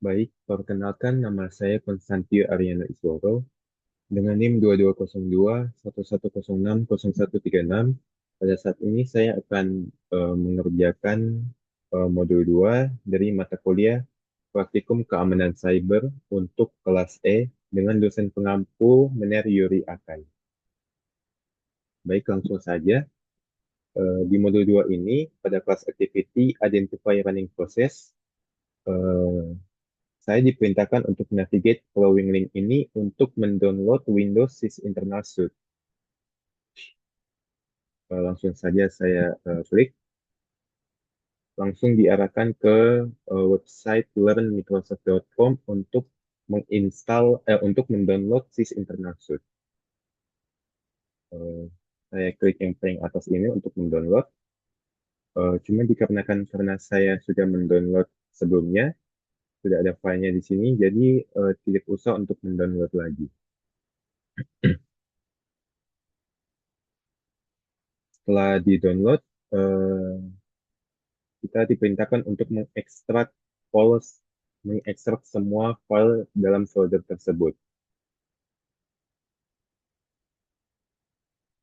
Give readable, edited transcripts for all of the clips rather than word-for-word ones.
Baik, perkenalkan nama saya Konstantio Ariana Isworo dengan NIM 2202 1106 0136. Pada saat ini saya akan mengerjakan modul 2 dari mata kuliah Praktikum Keamanan Cyber untuk kelas E dengan dosen pengampu Mener Yuri Akai. Baik, langsung saja. Di modul 2 ini, pada kelas Activity Identify Running Process, eh, saya diperintahkan untuk navigate following link ini untuk mendownload Windows Sys Internal Suite. Langsung saja saya klik, langsung diarahkan ke website learnmicrosoft.com untuk untuk mendownload Sys Internal Suite. Eh, saya klik yang paling atas ini untuk mendownload. Cuma dikarenakan karena saya sudah mendownload sebelumnya, sudah ada filenya di sini, jadi tidak usah untuk mendownload lagi. Setelah di-download, eh, kita diperintahkan untuk mengekstrak semua file dalam folder tersebut.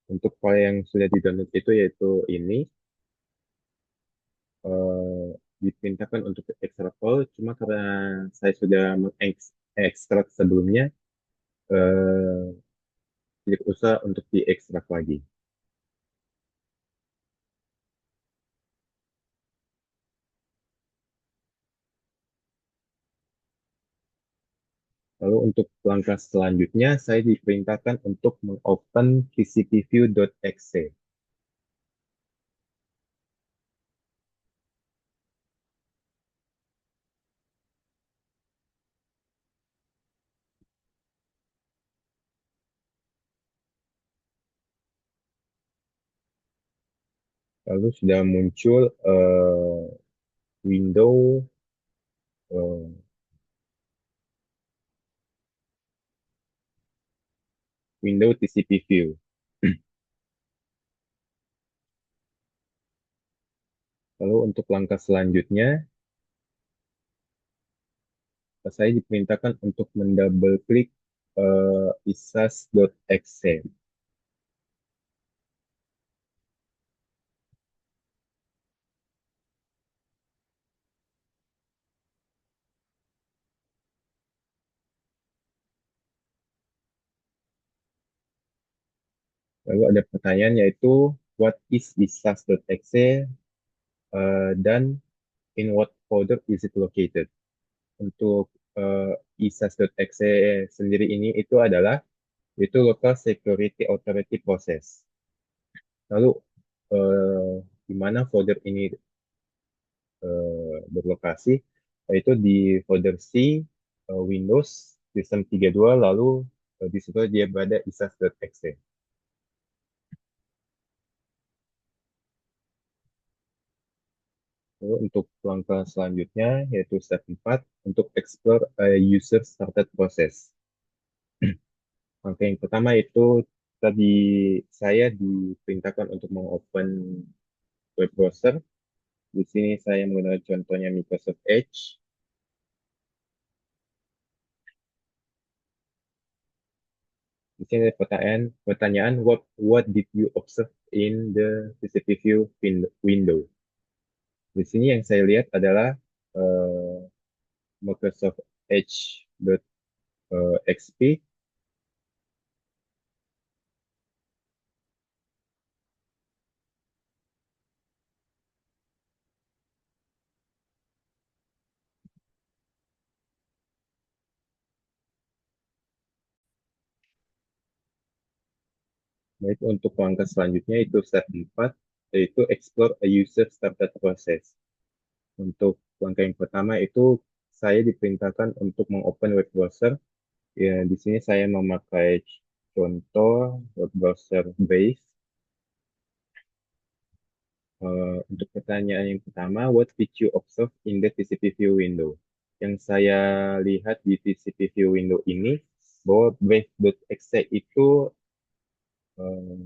Untuk file yang sudah di-download itu yaitu ini, eh, diperintahkan untuk ekstrak file, cuma karena saya sudah mengekstrak sebelumnya, eh, tidak usah untuk diekstrak lagi. Lalu untuk langkah selanjutnya, saya diperintahkan untuk mengopen tcpview.exe. Lalu sudah muncul window eh, window TCP view. Lalu untuk langkah selanjutnya, saya diperintahkan untuk mendouble klik isas.exe. Lalu ada pertanyaan yaitu what is isas.exe dan in what folder is it located? Untuk isas.exe sendiri ini itu local security authority process. Lalu eh, di mana folder ini berlokasi, yaitu di folder C, Windows, System 32, lalu di situ dia berada isas.exe. Lalu untuk langkah selanjutnya, yaitu step 4, untuk explore a user started process. Langkah yang pertama itu tadi saya diperintahkan untuk mengopen web browser. Di sini saya menggunakan contohnya Microsoft Edge. Di sini ada pertanyaan what did you observe in the CCTV view window? Di sini yang saya lihat adalah eh, Microsoft Edge.xp. Baik, untuk langkah selanjutnya itu step 4, yaitu explore a user started process. Untuk langkah yang pertama itu saya diperintahkan untuk mengopen web browser. Ya, di sini saya memakai contoh web browser base. Untuk pertanyaan yang pertama, what did you observe in the TCP view window? Yang saya lihat di TCP view window ini, bahwa Brave.exe itu eh,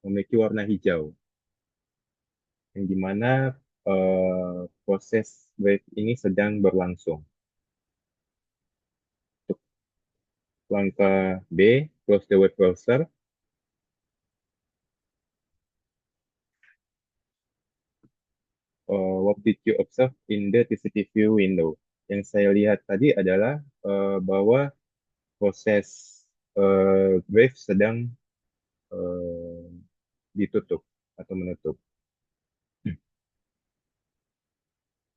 memiliki warna hijau, yang dimana proses Brave ini sedang berlangsung. langkah B, close the web browser. What did you observe in the TCP view window? Yang saya lihat tadi adalah bahwa proses Brave sedang eh, ditutup atau menutup.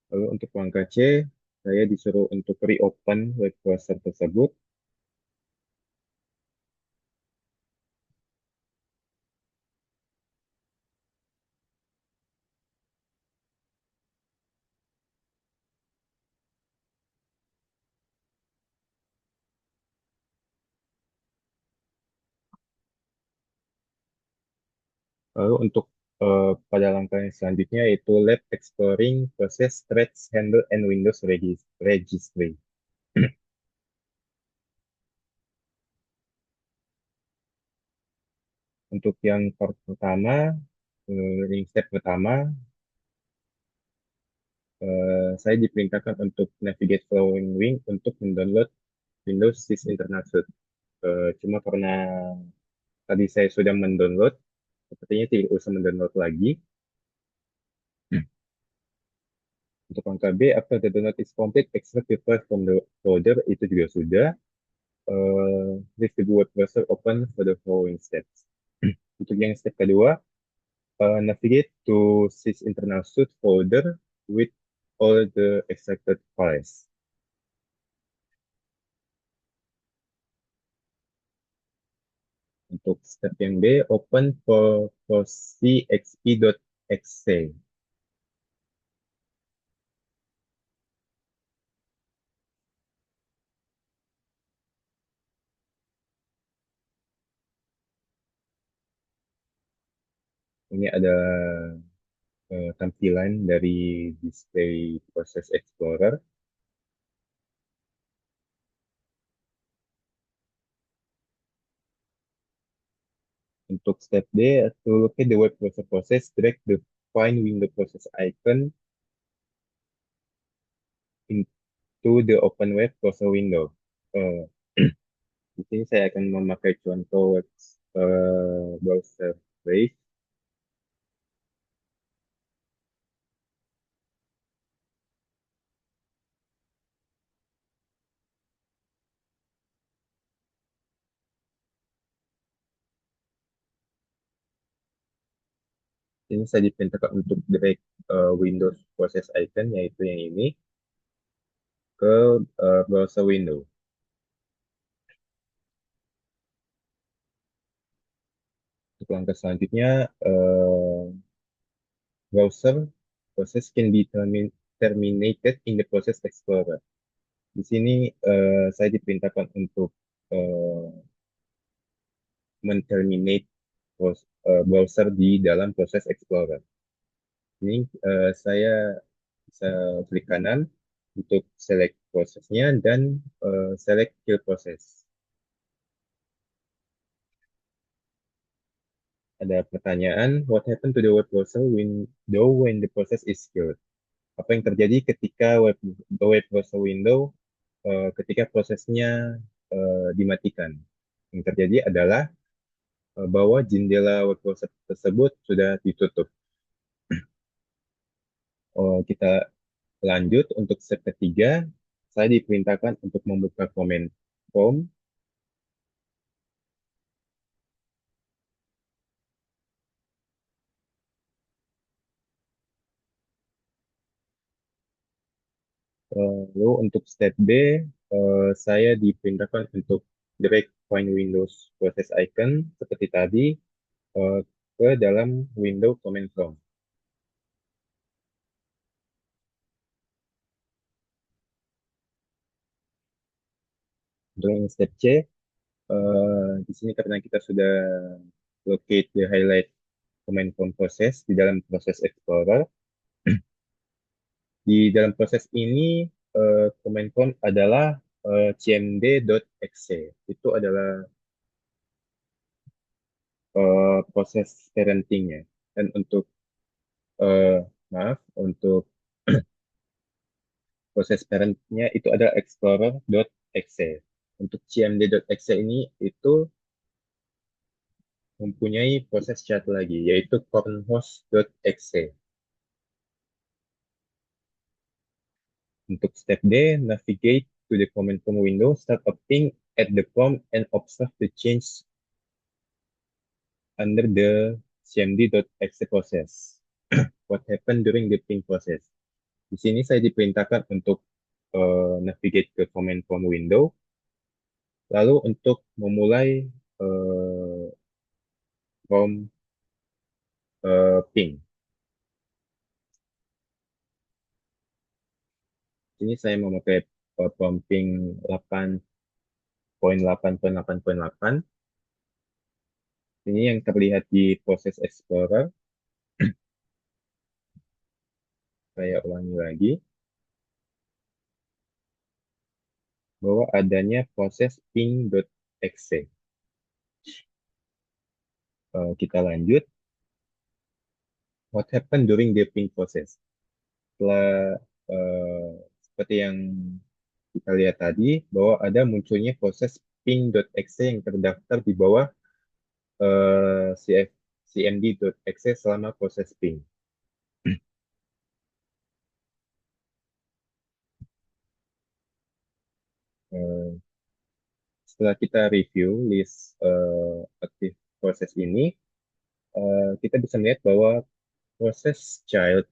Lalu untuk langkah C, saya disuruh untuk reopen web browser tersebut. Lalu untuk pada langkah yang selanjutnya yaitu Lab Exploring Process Threads Handle and Windows Registry. Untuk yang part pertama, yang step pertama, saya diperintahkan untuk navigate following link untuk mendownload Windows Sys Internal Suite. Cuma karena tadi saya sudah mendownload, sepertinya tidak usah mendownload lagi. Untuk langkah B, after the download is complete, extract the file from the folder, itu juga sudah. Leave the web browser open for the following steps. Untuk yang step kedua, navigate to sys internal suite folder with all the extracted files. Untuk step yang B, open for cxp.exe. Ini ada tampilan dari display Process Explorer. Untuk step D, to locate the web browser process, drag the find window process icon into the open web browser window. Eh, di sini saya akan memakai contoh web browser Brave. Ini saya diperintahkan untuk drag Windows process icon, yaitu yang ini, ke browser window. Untuk langkah selanjutnya, browser process can be terminated in the process explorer. Di sini saya diperintahkan untuk uh, men-terminate browser di dalam proses explorer. Ini saya bisa klik kanan untuk select prosesnya dan select kill process. Ada pertanyaan, what happened to the web browser window when the process is killed? Apa yang terjadi ketika web browser window ketika prosesnya dimatikan? Yang terjadi adalah bahwa jendela web browser tersebut sudah ditutup. Kita lanjut untuk step ketiga, saya diperintahkan untuk membuka comment form. Lalu untuk step B, saya diperintahkan untuk drag find Windows process icon seperti tadi eh, ke dalam window comment form. Untuk yang step C, di sini karena kita sudah locate the highlight comment form process di dalam proses Explorer, di dalam proses ini comment form adalah cmd.exe. Itu adalah proses parentingnya. Dan untuk maaf, untuk proses parentnya itu ada explorer.exe. Untuk cmd.exe ini itu mempunyai proses satu lagi, yaitu cornhost.exe. Untuk step D, navigate to the command prompt window, start a ping at the prompt and observe the change under the cmd.exe process. What happened during the ping process? Di sini saya diperintahkan untuk navigate ke command prompt window, lalu untuk memulai uh, prompt ping. Ini saya memakai prompt ping 8.8.8.8. Ini yang terlihat di proses Explorer. Saya ulangi lagi bahwa adanya proses ping.exe. Kita lanjut. What happened during the ping process? Setelah seperti yang kita lihat tadi, bahwa ada munculnya proses ping.exe yang terdaftar di bawah cmd.exe selama proses ping. Eh, Setelah kita review list aktif proses ini, kita bisa melihat bahwa proses child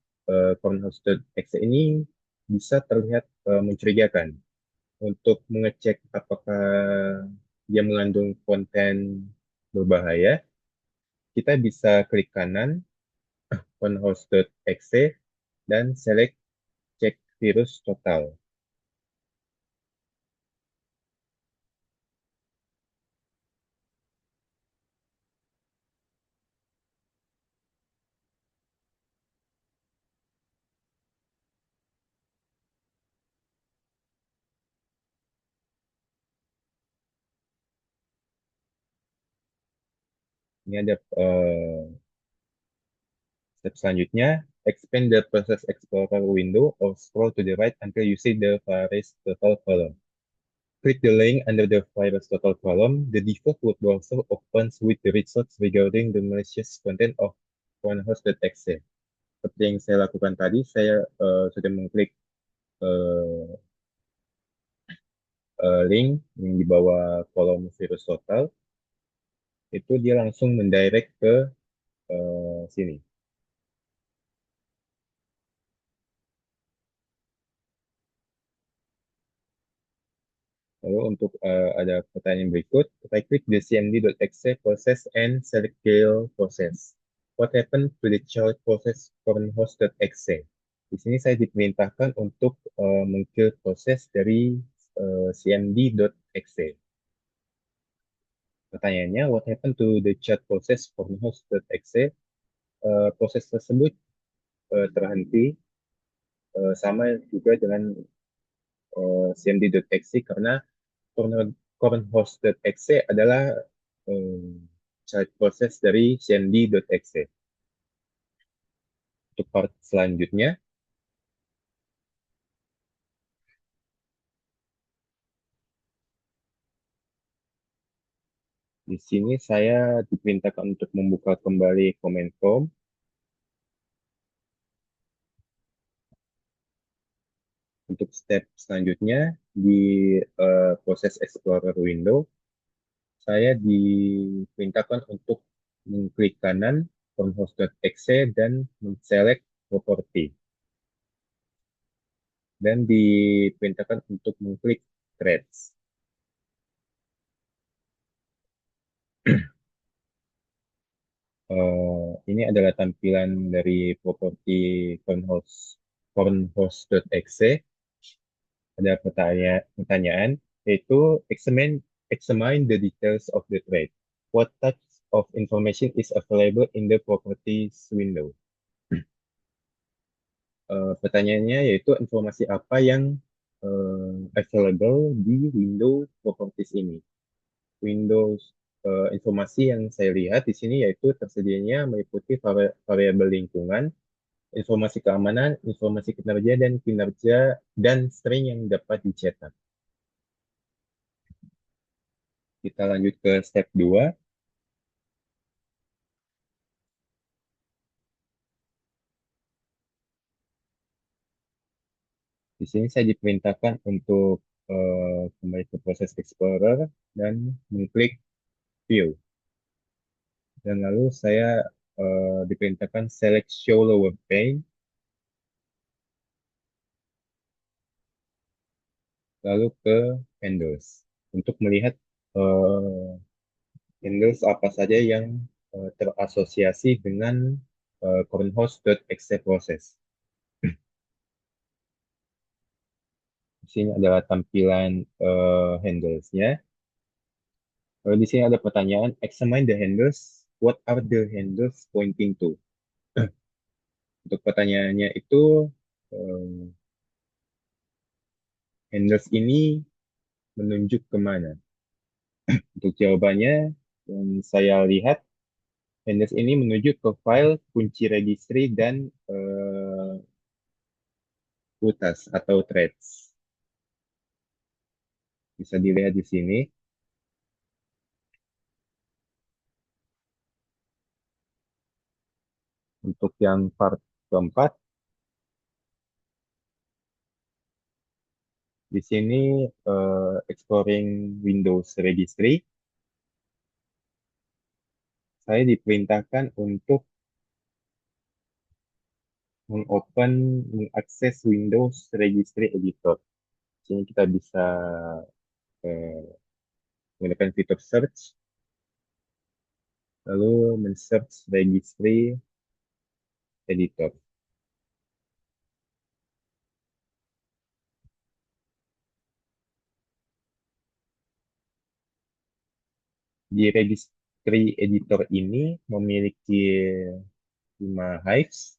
cornhouse.exe ini bisa terlihat mencurigakan. Untuk mengecek apakah dia mengandung konten berbahaya, kita bisa klik kanan cornhouse.exe dan select cek virus total. Ini ada step selanjutnya, expand the process explorer window or scroll to the right until you see the virus total column. Click the link under the virus total column. The default web browser opens with the results regarding the malicious content of cornhouse.exe. Seperti yang saya lakukan tadi, saya sudah mengklik uh, link yang di bawah kolom virus total. Itu dia langsung mendirect ke sini. Lalu untuk ada pertanyaan berikut, I click the cmd.exe process and select kill process. What happened to the child process cornhouse.exe? Di sini saya diperintahkan untuk mengkill proses dari cmd.exe. Pertanyaannya, what happened to the child process cornhouse.exe? Proses tersebut terhenti sama juga dengan cmd.exe karena cornhouse.exe adalah child process dari cmd.exe. Untuk part selanjutnya, di sini saya diperintahkan untuk membuka kembali command prompt. Untuk step selanjutnya di proses Explorer window, saya diperintahkan untuk mengklik kanan cornhouse.exe dan select property. Dan diperintahkan untuk mengklik threads. Ini adalah tampilan dari properti cornhouse.exe. Ada pertanyaan, yaitu examine the details of the thread. What types of information is available in the properties window? Pertanyaannya yaitu informasi apa yang available di window properties ini. Windows informasi yang saya lihat di sini yaitu tersedianya meliputi variabel lingkungan, informasi keamanan, informasi kinerja dan string yang dapat dicetak. Kita lanjut ke step 2. Di sini saya diperintahkan untuk kembali ke proses Explorer dan mengklik View. Dan lalu saya diperintahkan Select Show Lower Pane, lalu ke Handles. Untuk melihat eh, handles apa saja yang terasosiasi dengan currentHost.exe proses. Di sini adalah tampilan handlesnya. Lalu di sini ada pertanyaan, examine the handles. What are the handles pointing to? Untuk pertanyaannya itu, eh, handles ini menunjuk kemana? Untuk jawabannya, yang saya lihat, handles ini menuju ke file kunci registry dan utas atau threads. Bisa dilihat di sini. Untuk yang part keempat, di sini exploring Windows Registry, saya diperintahkan untuk mengakses Windows Registry Editor. Di sini kita bisa eh, menggunakan fitur search, lalu men-search Registry Editor. Di Registry Editor ini memiliki 5 hives.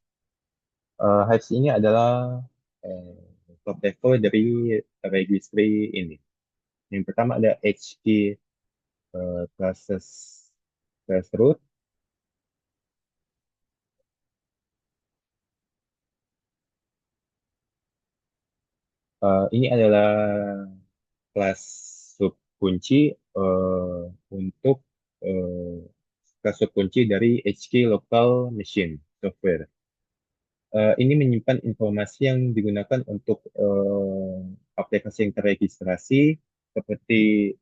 Hives ini adalah eh, top level dari registry ini. Yang pertama ada HK classes class root. Ini adalah kelas subkunci untuk eh, kelas subkunci dari HK local machine software. Ini menyimpan informasi yang digunakan untuk aplikasi yang terregistrasi seperti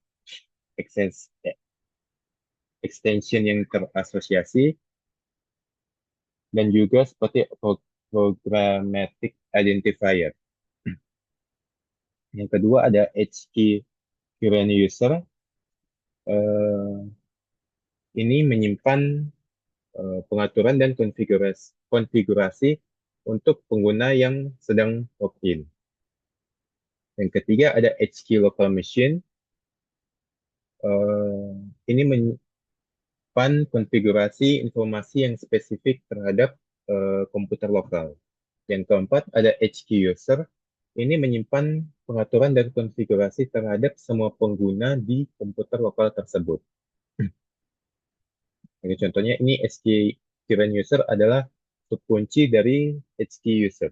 extension yang terasosiasi dan juga seperti programmatic identifier. Yang kedua ada HK current user. Eh, ini menyimpan pengaturan dan konfigurasi untuk pengguna yang sedang login. Yang ketiga ada HK local machine. Ini menyimpan konfigurasi informasi yang spesifik terhadap komputer lokal. Yang keempat ada HK user. Ini menyimpan pengaturan dan konfigurasi terhadap semua pengguna di komputer lokal tersebut. Jadi contohnya ini HK current user adalah subkunci dari HK user.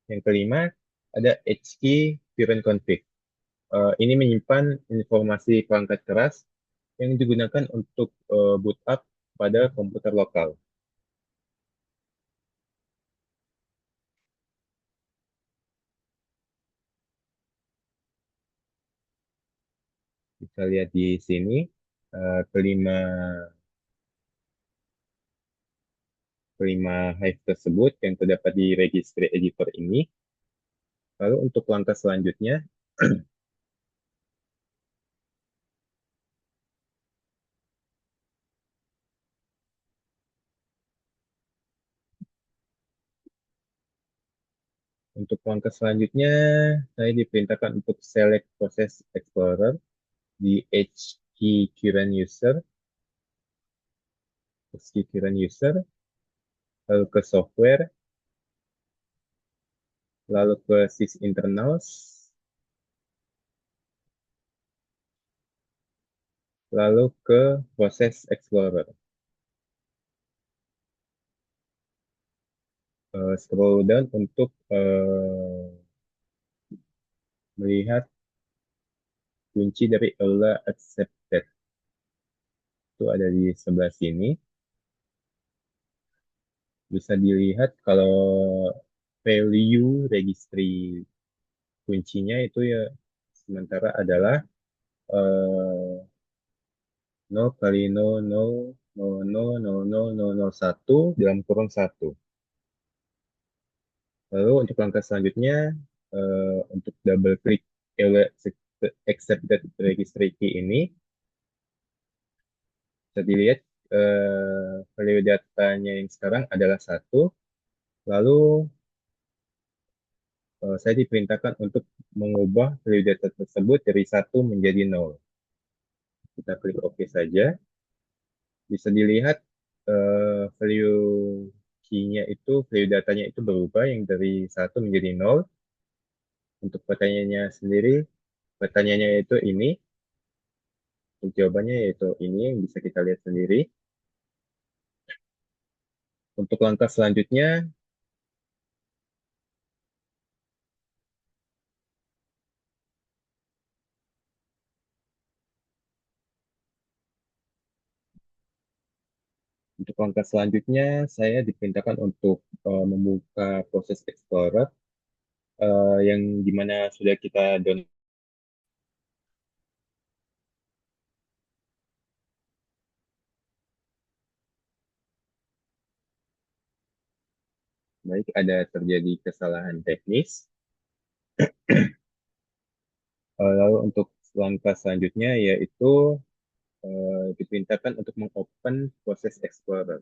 Yang kelima ada HK current config. Ini menyimpan informasi perangkat keras yang digunakan untuk boot up pada komputer lokal. Bisa lihat di sini kelima hive tersebut yang terdapat di registry editor ini. Lalu untuk langkah selanjutnya, saya diperintahkan untuk select Process Explorer di HK current user, lalu ke software, lalu ke sysinternals, lalu ke Process Explorer. Scroll down untuk melihat kunci dari Aula Accepted. itu ada di sebelah sini. Bisa dilihat kalau value registry kuncinya itu ya sementara adalah 0 kali 0, 0, 0, 0, 0, 0, 0, 0, 1 dalam kurung 1. Lalu untuk langkah selanjutnya, untuk double klik accepted registry key ini, bisa dilihat value datanya yang sekarang adalah 1. Lalu saya diperintahkan untuk mengubah value data tersebut dari 1 menjadi 0. Kita klik OK saja. Bisa dilihat value key-nya itu, value datanya itu berubah yang dari 1 menjadi 0. Untuk pertanyaannya sendiri, pertanyaannya itu ini. Untuk jawabannya yaitu ini yang bisa kita lihat sendiri. Untuk langkah selanjutnya, saya diperintahkan untuk membuka proses Explorer yang dimana sudah kita download. Baik, ada terjadi kesalahan teknis. Lalu untuk langkah selanjutnya yaitu diperintahkan untuk mengopen proses Explorer.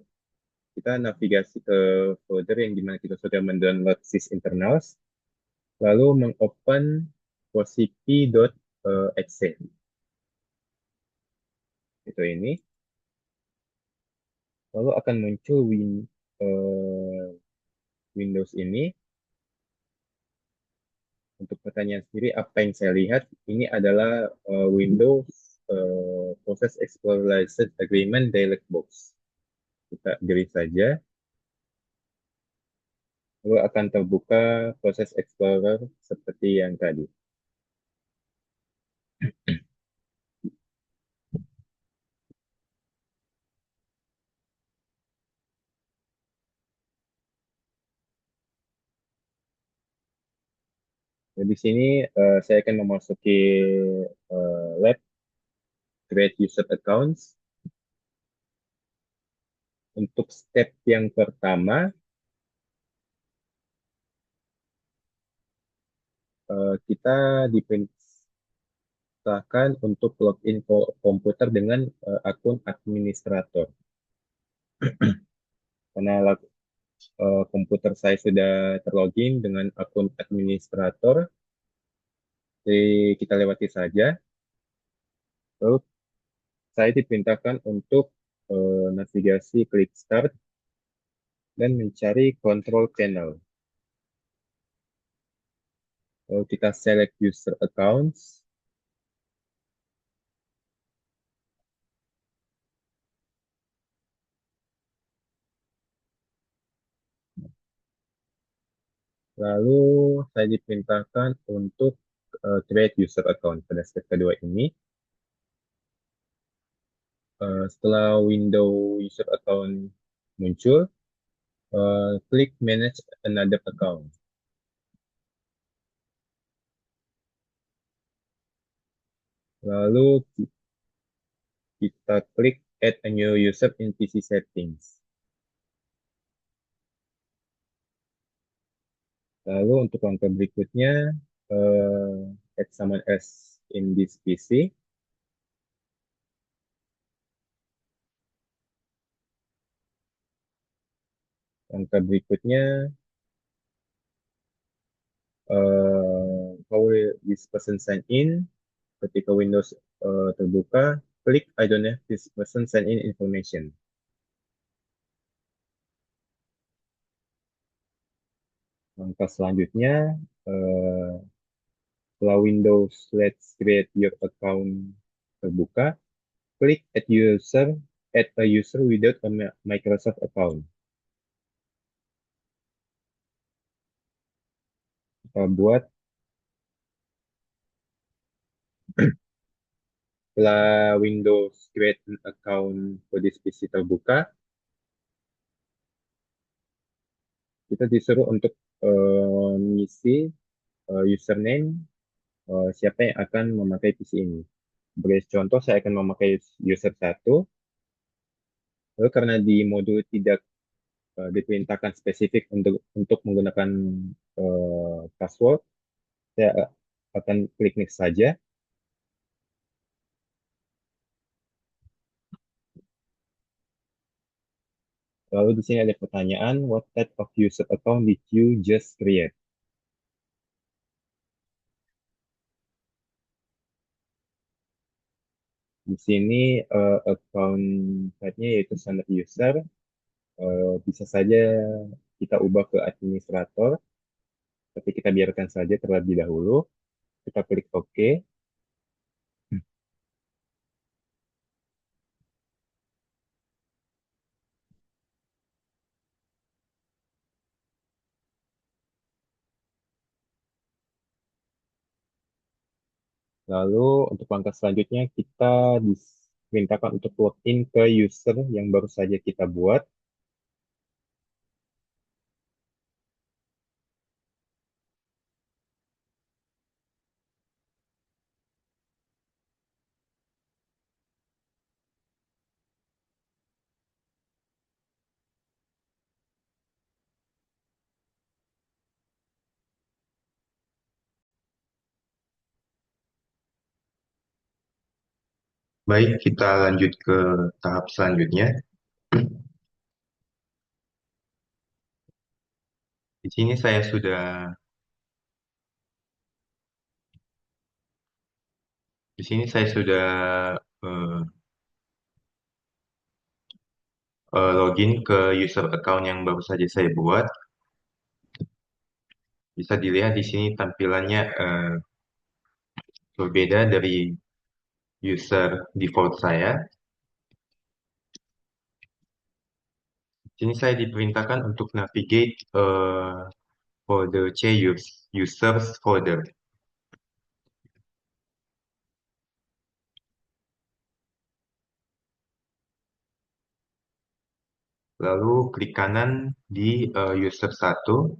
Kita navigasi ke folder yang dimana kita sudah mendownload sys internals, lalu mengopen positi.exe. Itu ini. Lalu akan muncul eh, Windows ini. Untuk pertanyaan sendiri, apa yang saya lihat ini adalah Windows Process Explorer License Agreement Dialog Box. Kita beri saja, lalu akan terbuka proses Explorer seperti yang tadi. Nah, di sini saya akan memasuki lab create user accounts. Untuk step yang pertama, kita diperintahkan untuk login ke komputer dengan akun administrator. Karena komputer saya sudah terlogin dengan akun administrator, jadi kita lewati saja. Lalu saya diperintahkan untuk navigasi klik start dan mencari control panel. Lalu kita select user accounts. Lalu saya diperintahkan untuk create user account pada step kedua ini. Setelah window user account muncul, klik manage another account. Lalu kita klik add a new user in PC settings. Lalu untuk langkah berikutnya, add someone else in this PC. Langkah berikutnya, how will this person sign in? Ketika Windows terbuka, klik I don't have this person sign in information. Langkah selanjutnya, eh, setelah Windows Let's Create Your Account terbuka, klik add a user without a Microsoft account. Kita buat Setelah Windows create an account for this PC terbuka, kita disuruh untuk mengisi username siapa yang akan memakai PC ini. Sebagai contoh, saya akan memakai user satu. Lalu karena di modul tidak diperintahkan spesifik untuk menggunakan password, saya akan klik next saja. Lalu di sini ada pertanyaan, what type of user account did you just create? Di sini account type-nya yaitu standard user. Bisa saja kita ubah ke administrator, tapi kita biarkan saja terlebih dahulu. Kita klik OK. Lalu untuk langkah selanjutnya kita dimintakan untuk login ke user yang baru saja kita buat. Baik, kita lanjut ke tahap selanjutnya. Di sini saya sudah eh, login ke user account yang baru saja saya buat. Bisa dilihat di sini tampilannya berbeda dari user default saya. Di sini saya diperintahkan untuk navigate folder C users folder. Lalu klik kanan di user satu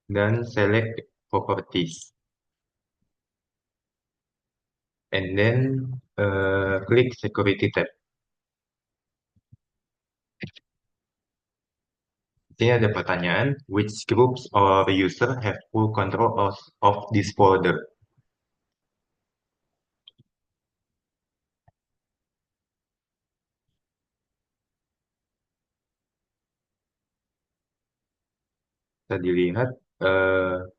dan select properties. And then klik security tab. Di sini ada pertanyaan, which groups or user have full control of this folder? Bisa dilihat eh,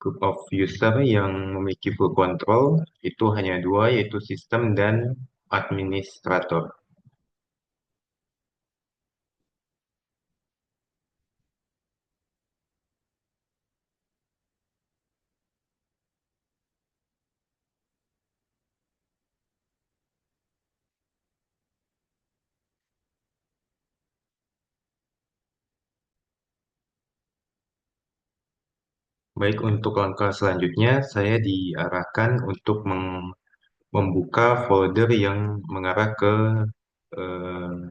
group of user yang memiliki full control itu hanya dua, yaitu sistem dan administrator. Baik, untuk langkah selanjutnya saya diarahkan untuk membuka folder yang mengarah ke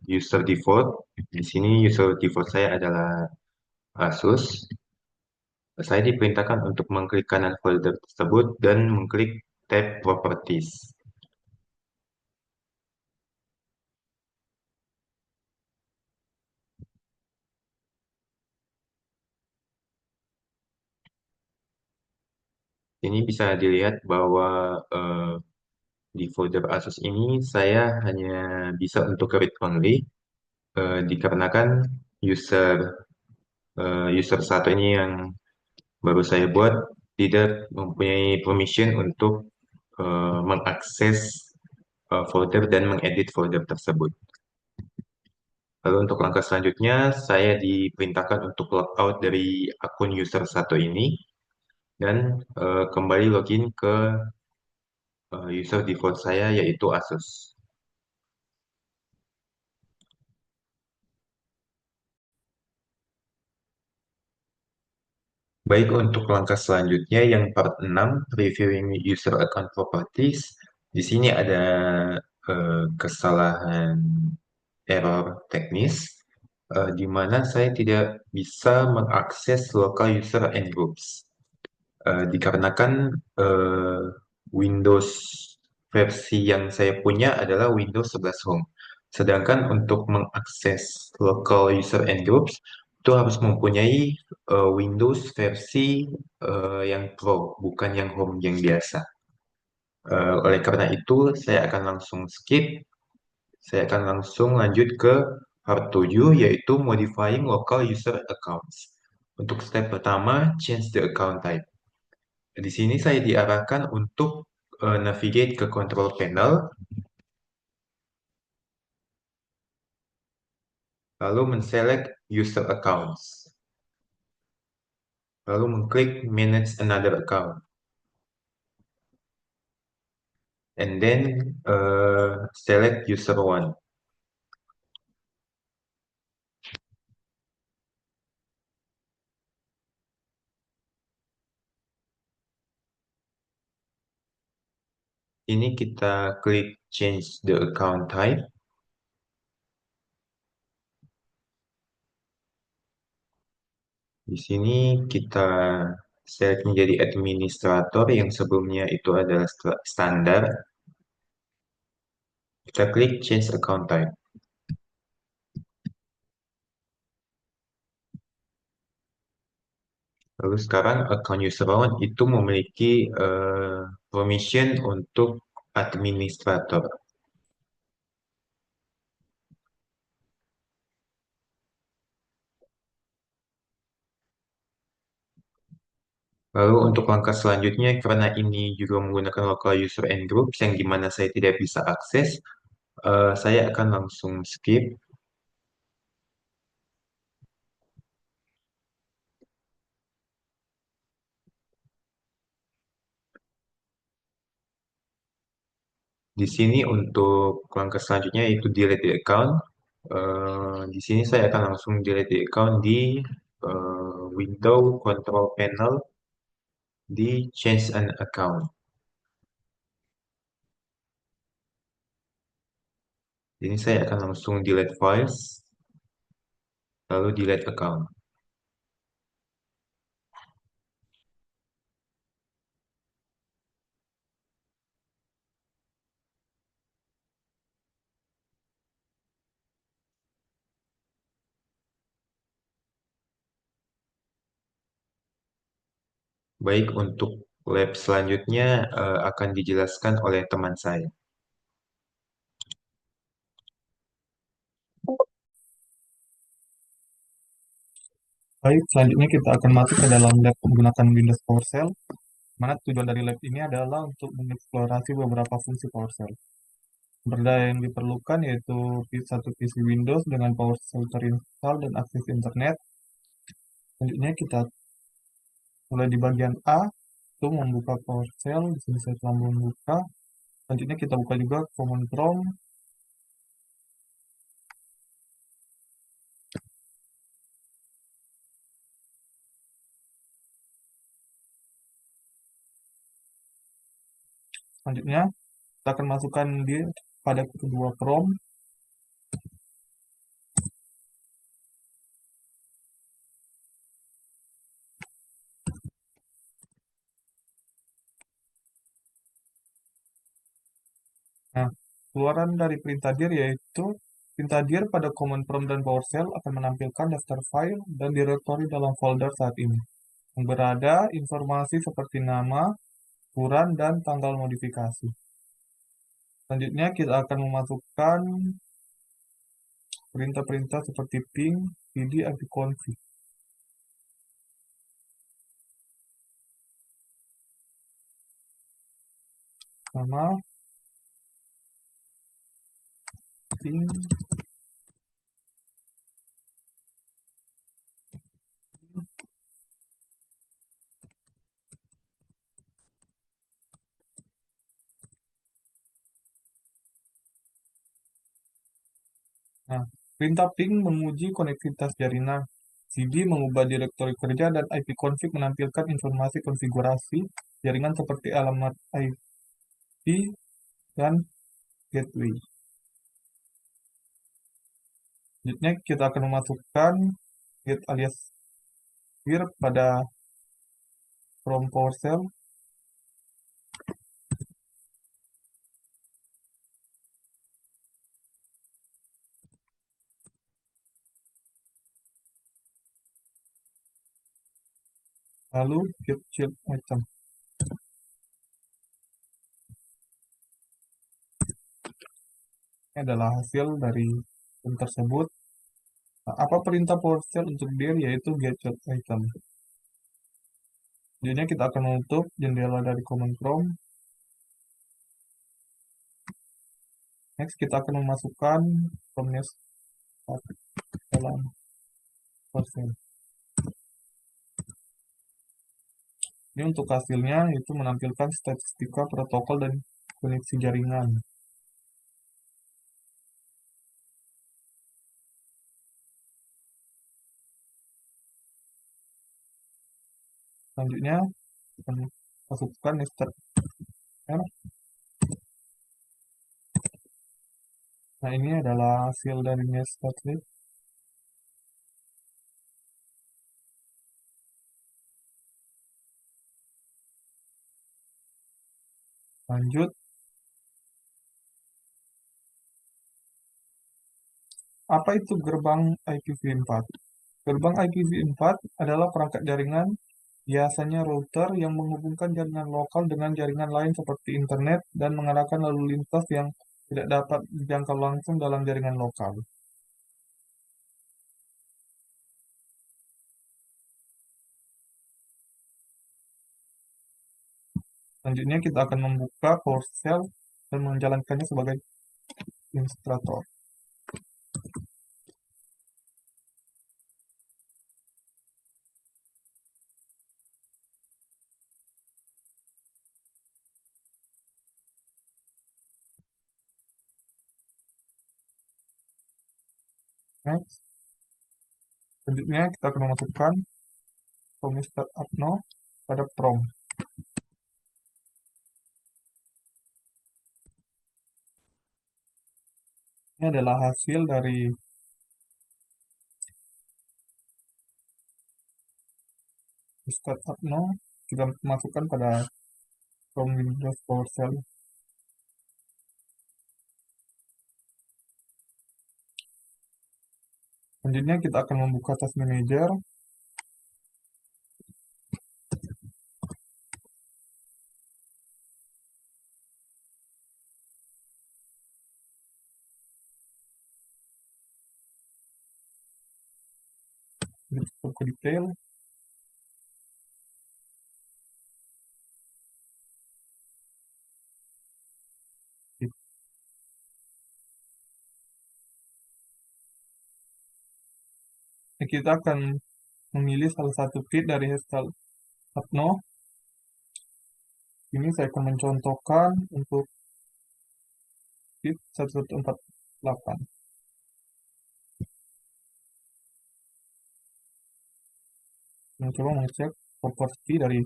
user default. Di sini user default saya adalah Asus. Saya diperintahkan untuk mengklik kanan folder tersebut dan mengklik tab Properties. Ini bisa dilihat bahwa di folder Asus ini saya hanya bisa untuk read only dikarenakan user user satu ini yang baru saya buat tidak mempunyai permission untuk mengakses folder dan mengedit folder tersebut. Lalu untuk langkah selanjutnya, saya diperintahkan untuk logout dari akun user satu ini dan kembali login ke user default saya yaitu Asus. Baik, untuk langkah selanjutnya yang part 6, reviewing user account properties. Di sini ada kesalahan error teknis, di mana saya tidak bisa mengakses local user and groups. Dikarenakan eh, Windows versi yang saya punya adalah Windows 11 Home. Sedangkan untuk mengakses local user and groups itu harus mempunyai Windows versi yang Pro, bukan yang Home yang biasa. Oleh karena itu, saya akan langsung skip. Saya akan langsung lanjut ke part 7, yaitu modifying local user accounts. Untuk step pertama, change the account type. Di sini saya diarahkan untuk navigate ke control panel, lalu men-select user accounts, lalu mengklik manage another account, and then select user one. Ini kita klik change the account type. Di sini kita select menjadi administrator yang sebelumnya itu adalah standar. Kita klik change account type. Lalu sekarang account user one itu memiliki permission untuk administrator. Lalu untuk langkah selanjutnya, karena ini juga menggunakan local user and groups yang dimana saya tidak bisa akses, saya akan langsung skip. Di sini untuk langkah selanjutnya yaitu delete the account. Di sini saya akan langsung delete the account di window control panel di change an account. Ini saya akan langsung delete files, lalu delete account. Baik, untuk lab selanjutnya akan dijelaskan oleh teman saya. Baik, selanjutnya kita akan masuk ke dalam lab menggunakan Windows PowerShell, mana tujuan dari lab ini adalah untuk mengeksplorasi beberapa fungsi PowerShell. Sumber daya yang diperlukan yaitu satu PC Windows dengan PowerShell terinstall dan akses internet. Selanjutnya kita mulai di bagian A, itu membuka PowerShell. Di sini saya telah membuka. Selanjutnya kita buka juga Command Prompt. Selanjutnya kita akan masukkan di pada kedua prompt. Nah, keluaran dari perintah dir yaitu perintah dir pada command prompt dan PowerShell akan menampilkan daftar file dan directory dalam folder saat ini, yang berada informasi seperti nama, ukuran, dan tanggal modifikasi. Selanjutnya kita akan memasukkan perintah-perintah seperti ping, pd, ipconfig. Sama ping. Nah, perintah ping menguji konektivitas jaringan. CD mengubah direktori kerja dan ipconfig menampilkan informasi konfigurasi jaringan seperti alamat IP dan gateway. Selanjutnya kita akan memasukkan get alias here pada from PowerShell. Lalu get child item. Ini adalah hasil dari form tersebut. Nah, apa perintah PowerShell untuk dir yaitu get child item. Selanjutnya kita akan menutup jendela dari command prompt. Next kita akan memasukkan prompt dalam PowerShell. Ini untuk hasilnya itu menampilkan statistika protokol dan koneksi jaringan. Selanjutnya kita masukkan nested R. Nah, ini adalah hasil dari nested R. Lanjut, apa itu gerbang IPv4? Gerbang IPv4 adalah perangkat jaringan, biasanya router, yang menghubungkan jaringan lokal dengan jaringan lain seperti internet dan mengarahkan lalu lintas yang tidak dapat dijangkau langsung dalam jaringan lokal. Selanjutnya kita akan membuka PowerShell dan menjalankannya sebagai administrator. Next. Selanjutnya kita akan memasukkan prompt startup now pada prompt. Ini adalah hasil dari startup now. Kita masukkan pada prompt Windows PowerShell. Selanjutnya kita akan membuka Task Manager. Kita cukup ke detail. Kita akan memilih salah satu feed dari startup now. Ini saya akan mencontohkan untuk feed 1148. Mencoba mengecek properti dari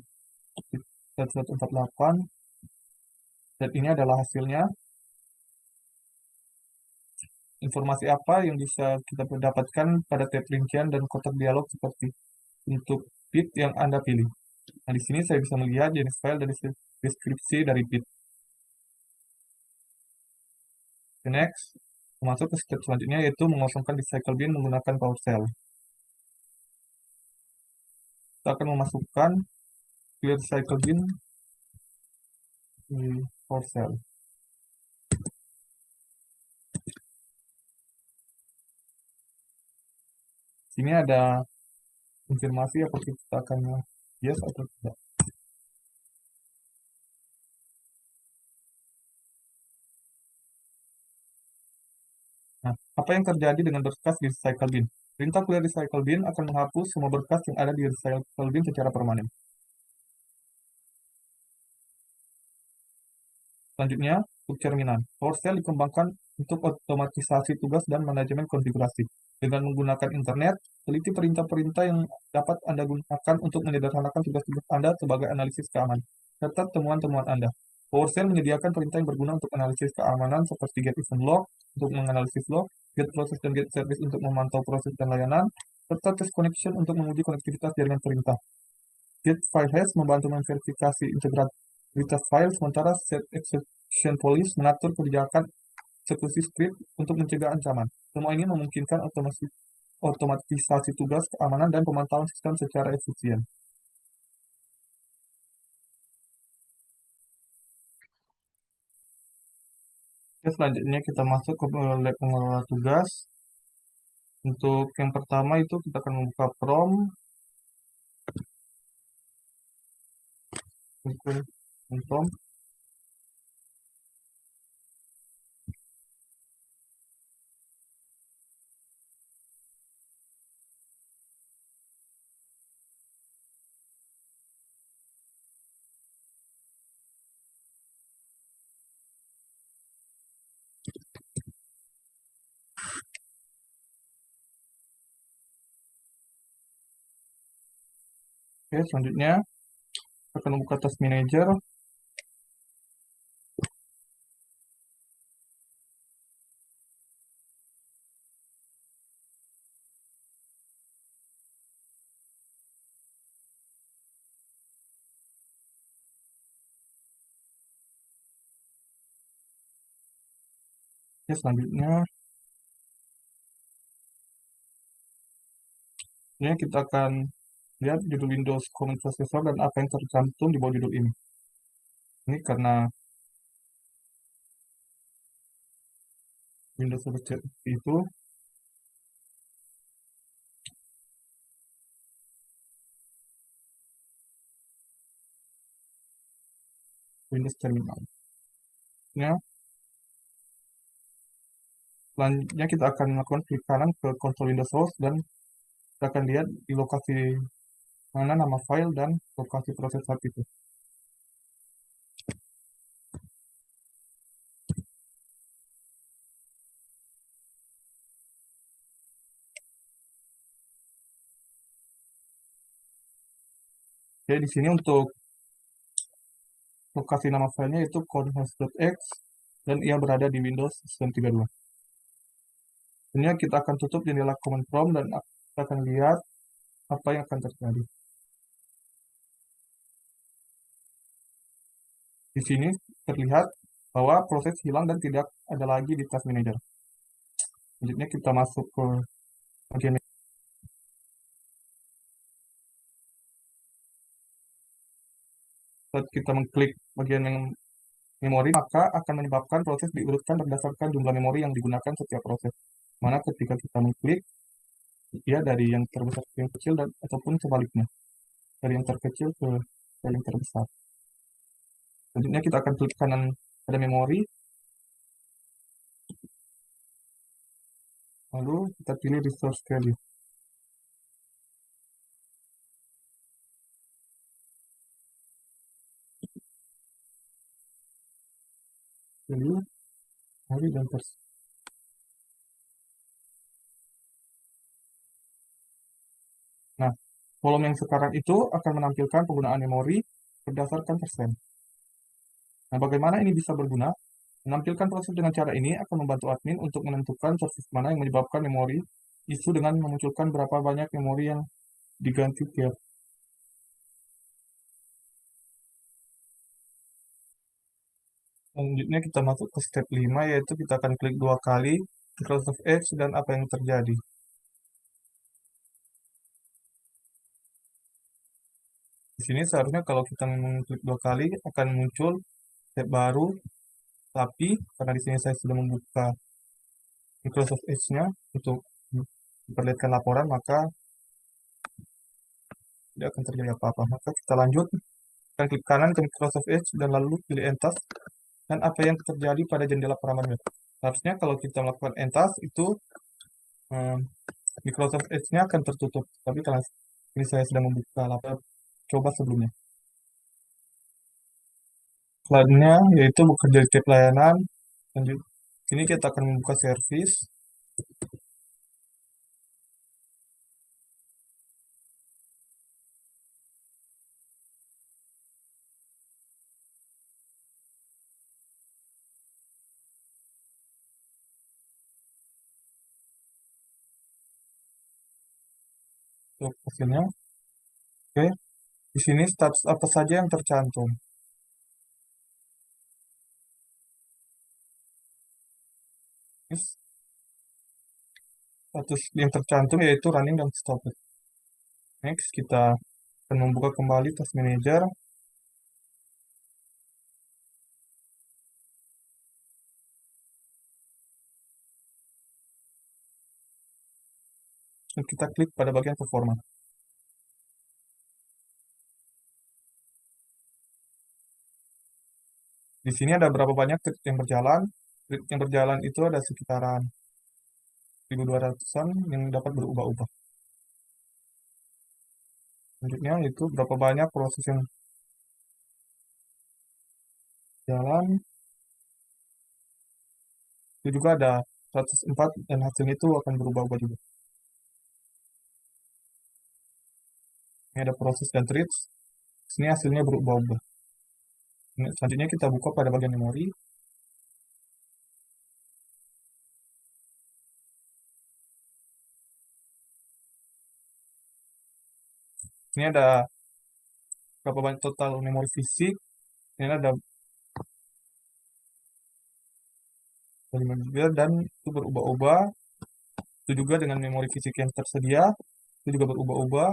feed 1148. Dan ini adalah hasilnya. Informasi apa yang bisa kita dapatkan pada tab rincian dan kotak dialog seperti untuk feed yang Anda pilih. Nah, di sini saya bisa melihat jenis file dan deskripsi dari feed. Next, masuk ke step selanjutnya yaitu mengosongkan recycle bin menggunakan PowerShell. Kita akan memasukkan clear recycle bin di PowerShell. Sini ada konfirmasi apakah kita akan yes atau tidak. Nah, apa yang terjadi dengan berkas di recycle bin? Perintah clear recycle bin akan menghapus semua berkas yang ada di recycle bin secara permanen. Selanjutnya, untuk cerminan. PowerShell dikembangkan untuk otomatisasi tugas dan manajemen konfigurasi. Dengan menggunakan internet, teliti perintah-perintah yang dapat Anda gunakan untuk menyederhanakan tugas-tugas Anda sebagai analisis keamanan, serta temuan-temuan Anda. PowerShell menyediakan perintah yang berguna untuk analisis keamanan seperti get event log untuk menganalisis log, get process dan get service untuk memantau proses dan layanan, serta test connection untuk menguji konektivitas jaringan perintah. Get file hash membantu memverifikasi integritas file, sementara set exception police mengatur kebijakan eksekusi script untuk mencegah ancaman. Semua ini memungkinkan otomatisasi tugas keamanan dan pemantauan sistem secara efisien. Oke, selanjutnya kita masuk ke lab pengelola tugas. Untuk yang pertama itu kita akan membuka prompt. Prompt. Oke, selanjutnya kita akan membuka task manager. Oke, selanjutnya ini kita akan lihat judul Windows Common Processor dan apa yang tercantum di bawah judul ini. Ini karena Windows seperti itu, Windows Terminal. Ya, selanjutnya kita akan melakukan klik kanan ke konsol Windows Source dan kita akan lihat di lokasi mana nama file dan lokasi proses saat itu. Oke, di sini untuk lokasi nama filenya itu codehouse.x dan ia berada di Windows System 32. Ini kita akan tutup jendela command prompt dan kita akan lihat apa yang akan terjadi. Di sini terlihat bahwa proses hilang dan tidak ada lagi di task manager. Selanjutnya kita masuk ke bagian saat kita mengklik bagian yang memori, maka akan menyebabkan proses diurutkan berdasarkan jumlah memori yang digunakan setiap proses. Mana ketika kita mengklik, ya dari yang terbesar ke yang kecil dan ataupun sebaliknya, dari yang terkecil ke yang terbesar. Selanjutnya kita akan klik kanan pada memori, lalu kita pilih resource value. Value, value dan persen. Nah, kolom yang sekarang itu akan menampilkan penggunaan memori berdasarkan persen. Nah, bagaimana ini bisa berguna? Menampilkan proses dengan cara ini akan membantu admin untuk menentukan sources mana yang menyebabkan memori isu dengan memunculkan berapa banyak memori yang diganti tiap. Selanjutnya kita masuk ke step 5, yaitu kita akan klik 2 kali Microsoft Edge dan apa yang terjadi. Di sini seharusnya kalau kita mengklik 2 kali akan muncul tab baru, tapi karena di sini saya sudah membuka Microsoft Edge-nya untuk memperlihatkan laporan, maka tidak akan terjadi apa-apa. Maka kita lanjut, kita klik kanan ke Microsoft Edge dan lalu pilih Entas dan apa yang terjadi pada jendela peramah web. Seharusnya kalau kita melakukan Entas itu Microsoft Edge-nya akan tertutup, tapi karena ini saya sedang membuka laporan coba sebelumnya. Selanjutnya yaitu bekerja di tab layanan. Lanjut, sini kita akan membuka service. untuk hasilnya. Oke, di sini status apa saja yang tercantum. Ini status yang tercantum yaitu running dan stopped. Next, kita akan membuka kembali Task Manager. Dan kita klik pada bagian performa. Di sini ada berapa banyak thread yang berjalan. Thread yang berjalan itu ada sekitaran 1.200-an yang dapat berubah-ubah. Selanjutnya itu berapa banyak proses yang jalan. Itu juga ada 104 dan hasilnya itu akan berubah-ubah juga. Ini ada proses dan threads. Sini hasilnya berubah-ubah. Selanjutnya kita buka pada bagian memori. Ini ada berapa banyak total memori fisik. Ini ada 5 GB dan itu berubah-ubah. Itu juga dengan memori fisik yang tersedia. Itu juga berubah-ubah.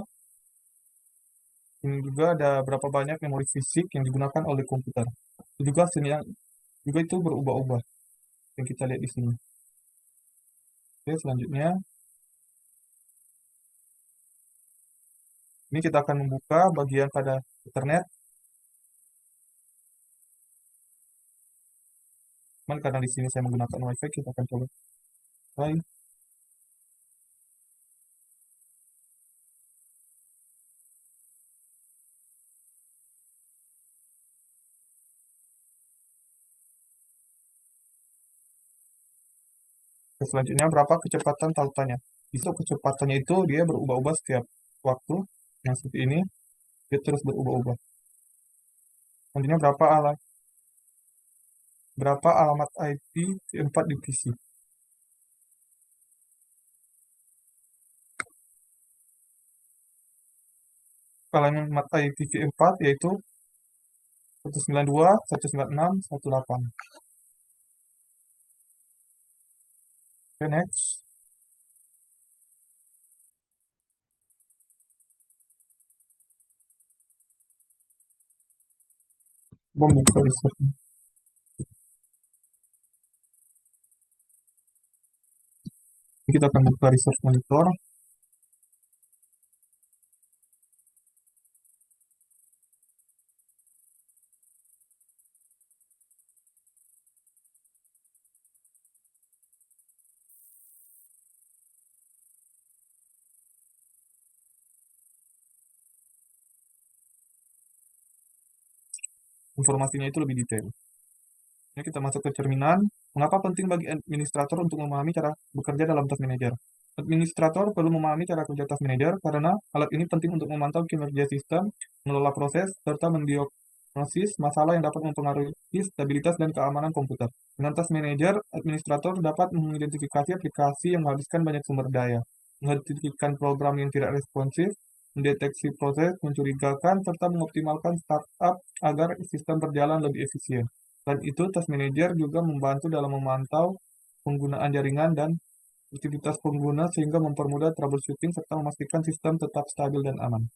Ini juga ada berapa banyak memori fisik yang digunakan oleh komputer. Itu juga hasilnya juga itu berubah-ubah. Yang kita lihat di sini. Oke, selanjutnya ini kita akan membuka bagian pada internet. Cuman karena di sini saya menggunakan WiFi, kita akan coba. Baik. Selanjutnya berapa kecepatan tautannya? Bisa kecepatannya itu dia berubah-ubah setiap waktu. Yang seperti ini dia terus berubah-ubah. Selanjutnya berapa alamat IP V4 di PC? Alamat IP V4 yaitu 192, 196, 18. Oke, next. Membuka resource. Kita akan buka resource monitor. Informasinya itu lebih detail. Ini kita masuk ke cerminan. Mengapa penting bagi administrator untuk memahami cara bekerja dalam Task Manager? Administrator perlu memahami cara kerja Task Manager karena alat ini penting untuk memantau kinerja sistem, mengelola proses, serta mendiagnosis masalah yang dapat mempengaruhi stabilitas dan keamanan komputer. Dengan Task Manager, administrator dapat mengidentifikasi aplikasi yang menghabiskan banyak sumber daya, mengidentifikasi program yang tidak responsif, mendeteksi proses mencurigakan, serta mengoptimalkan startup agar sistem berjalan lebih efisien. Selain itu, Task Manager juga membantu dalam memantau penggunaan jaringan dan aktivitas pengguna sehingga mempermudah troubleshooting serta memastikan sistem tetap stabil dan aman.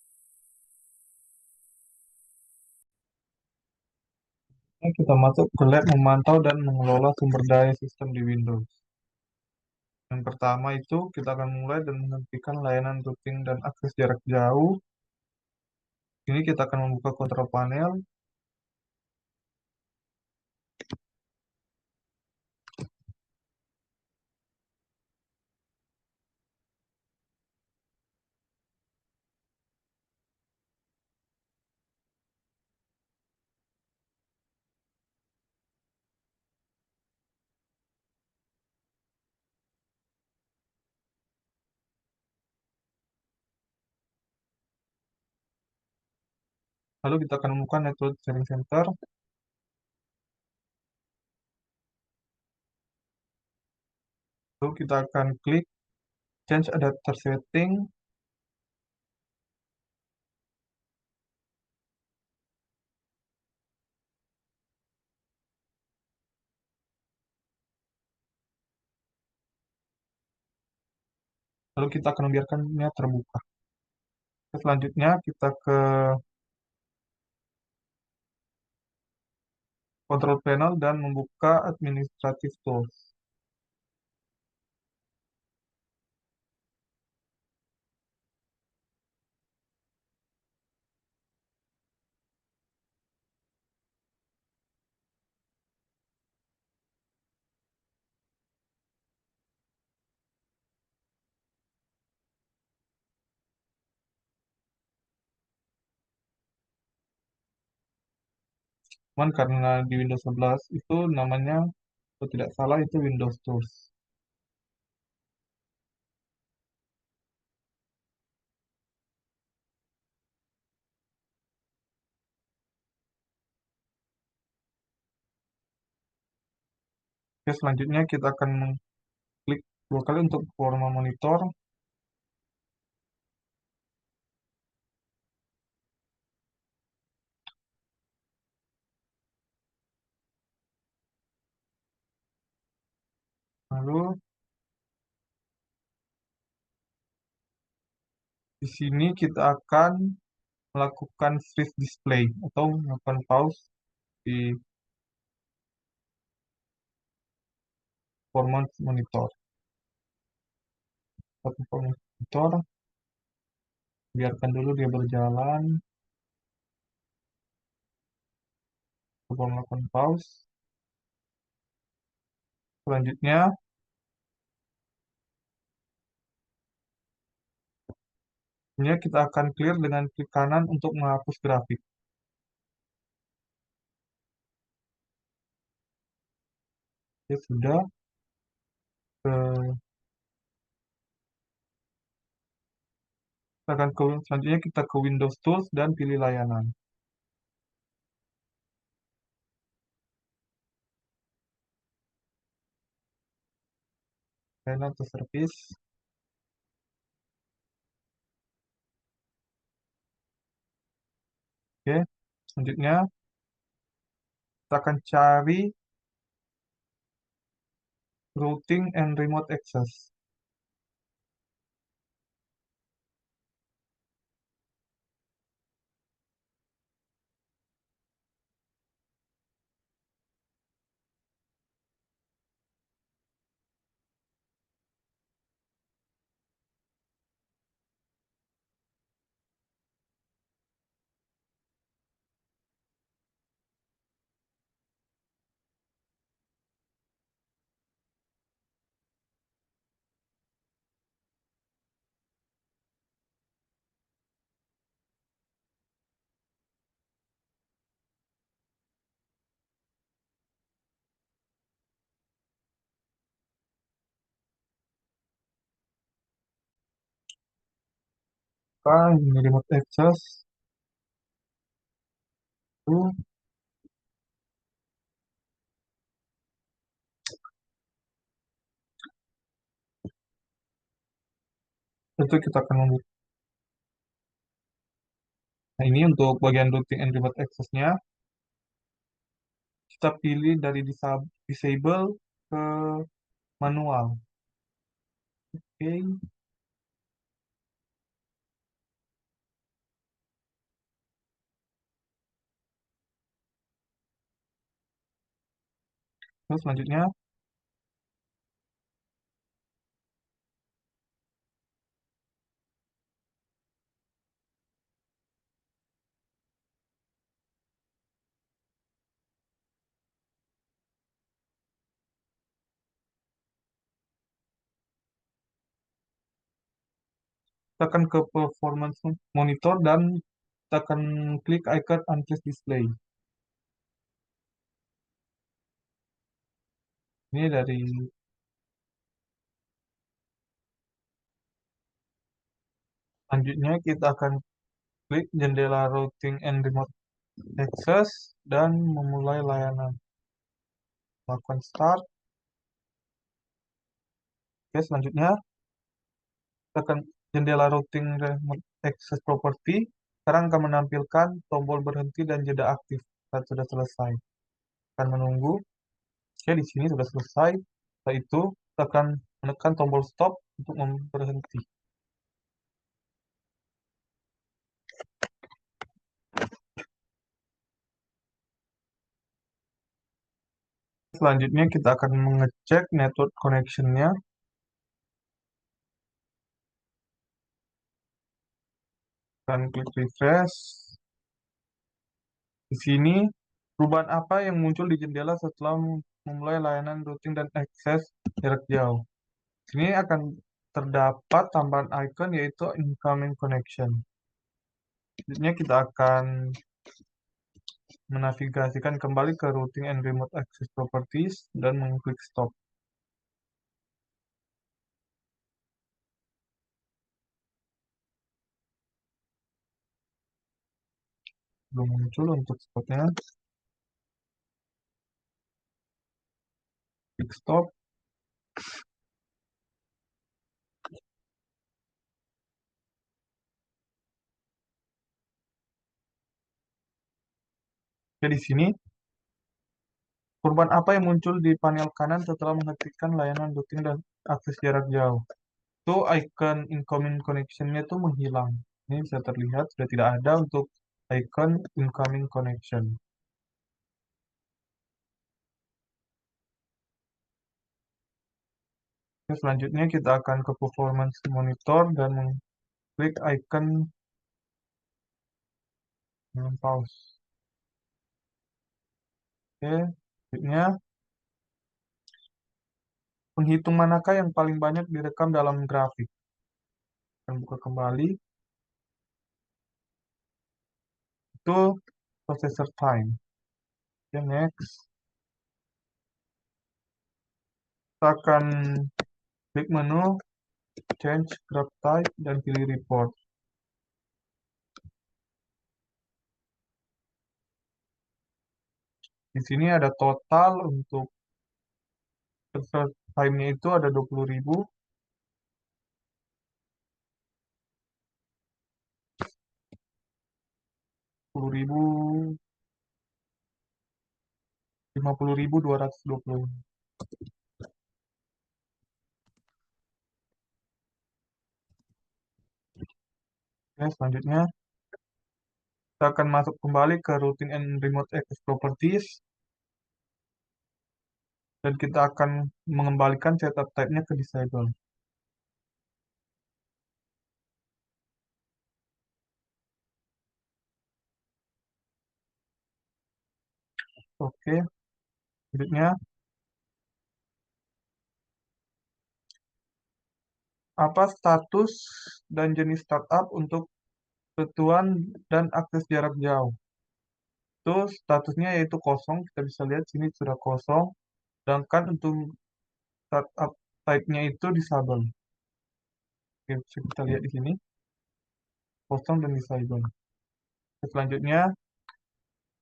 Nah, kita masuk ke lab memantau dan mengelola sumber daya sistem di Windows. Yang pertama itu kita akan mulai dan menghentikan layanan routing dan akses jarak jauh. Ini kita akan membuka control panel. Lalu kita akan menemukan Network Sharing Center. Lalu kita akan klik Change Adapter Setting. Lalu kita akan membiarkannya terbuka. Selanjutnya kita ke control panel dan membuka administrative tools. Cuman karena di Windows 11 itu namanya, kalau tidak salah itu Windows Tools. Oke, selanjutnya kita akan klik dua kali untuk forma monitor. Lalu di sini kita akan melakukan freeze display atau melakukan pause di forma monitor. Satu forma monitor, biarkan dulu dia berjalan. Coba melakukan pause. Selanjutnya, kita akan clear dengan klik kanan untuk menghapus grafik. Oke, sudah. Selanjutnya kita ke Windows Tools dan pilih layanan. Layanan atau service. Oke, selanjutnya kita akan cari routing and remote access. Ini remote access. Itu kita akan membuka. Nah, ini untuk bagian routing and remote access-nya. Kita pilih dari disable ke manual. Oke. Terus selanjutnya kita akan ke performance monitor dan kita akan klik icon unfreeze display. Ini dari selanjutnya kita akan klik jendela routing and remote access dan memulai layanan. Lakukan start. Oke, selanjutnya kita akan jendela routing remote access property. Sekarang akan menampilkan tombol berhenti dan jeda aktif saat sudah selesai. Akan menunggu. Oke, di sini sudah selesai. Setelah itu kita akan menekan tombol stop untuk berhenti. Selanjutnya kita akan mengecek network connection-nya dan klik refresh. Di sini, perubahan apa yang muncul di jendela setelah memulai layanan routing dan akses jarak jauh? Di sini akan terdapat tambahan icon yaitu incoming connection. Selanjutnya kita akan menavigasikan kembali ke routing and remote access properties dan mengklik stop. Belum muncul untuk stopnya. Klik stop. Oke, di sini perubahan apa yang muncul di panel kanan setelah menghentikan layanan routing dan akses jarak jauh? Itu icon incoming connection-nya itu menghilang. Ini bisa terlihat sudah tidak ada untuk icon incoming connection. Oke, selanjutnya kita akan ke performance monitor dan mengklik icon pause. Oke, selanjutnya penghitung manakah yang paling banyak direkam dalam grafik. Akan buka kembali. Itu processor time. Oke, next. Kita akan klik menu change graph type dan pilih report. Di sini ada total untuk processor time-nya itu ada 20.000. 10.000, 50.220. Oke, selanjutnya kita akan masuk kembali ke routing and remote access properties dan kita akan mengembalikan setup type-nya ke disable. Oke, selanjutnya apa status dan jenis startup untuk ketentuan dan akses jarak jauh? Itu statusnya yaitu kosong, kita bisa lihat sini sudah kosong, sedangkan untuk startup type-nya itu disable. Oke, bisa kita lihat di sini kosong dan disable. Selanjutnya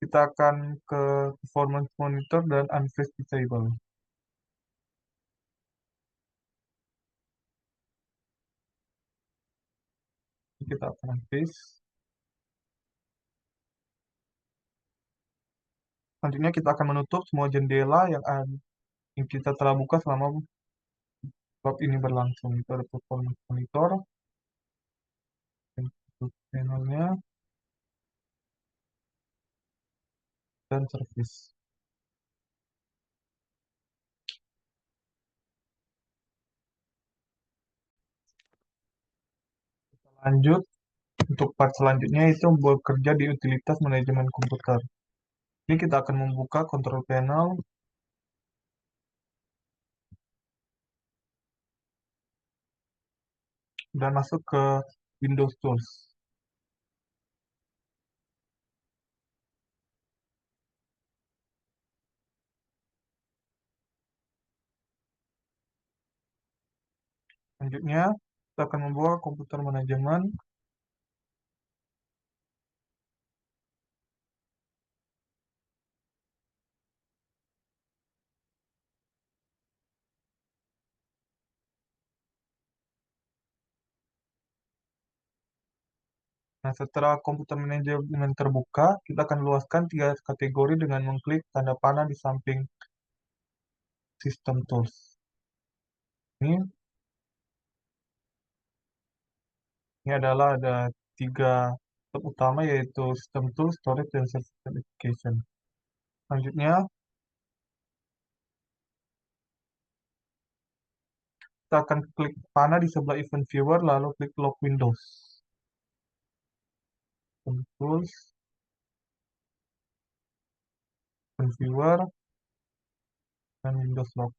kita akan ke performance monitor dan unfreeze disable. Kita akan unfreeze. Selanjutnya kita akan menutup semua jendela yang kita telah buka selama bab ini berlangsung. Itu ada performance monitor, panelnya, dan service. Lanjut, untuk part selanjutnya itu bekerja di utilitas manajemen komputer. Ini kita akan membuka control panel dan masuk ke Windows Tools. Selanjutnya, kita akan membuka komputer manajemen. Nah, setelah komputer manajemen terbuka, kita akan luaskan 3 kategori dengan mengklik tanda panah di samping System Tools. ini adalah ada tiga step utama, yaitu system tool, storage, dan service application. Selanjutnya, kita akan klik panah di sebelah event viewer, lalu klik lock Windows. Event tools, event viewer, dan Windows lock.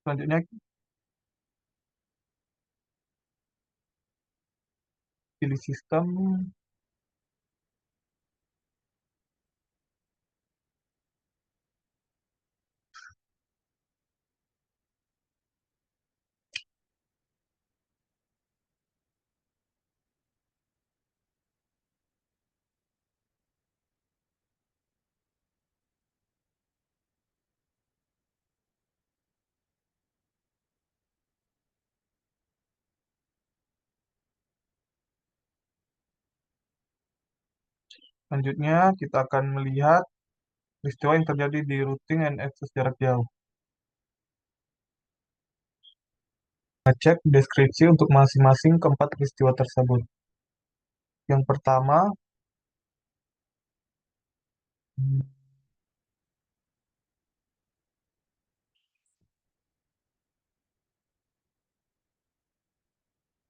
Selanjutnya, pilih sistem, selanjutnya kita akan melihat peristiwa yang terjadi di routing and access jarak jauh. Cek deskripsi untuk masing-masing keempat peristiwa tersebut. Yang pertama,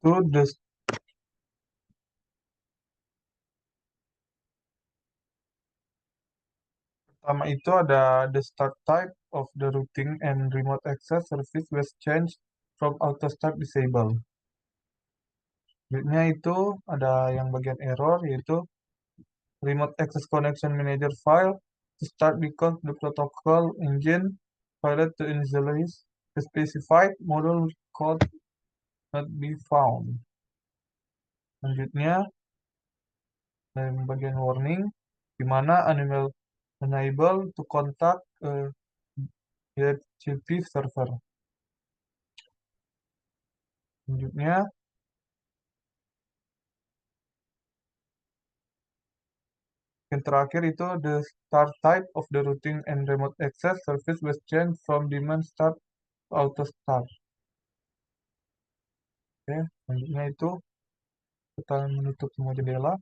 itu pertama itu ada the start type of the routing and remote access service was changed from auto start disable. Berikutnya itu ada yang bagian error, yaitu remote access connection manager file to start because the protocol engine failed to initialize the specified model code not be found. Selanjutnya, dari bagian warning, di mana unable to contact DHCP server. Selanjutnya, yang terakhir itu the start type of the routing and remote access service was changed from demand start to auto start. Oke, selanjutnya itu kita menutup semua jendela.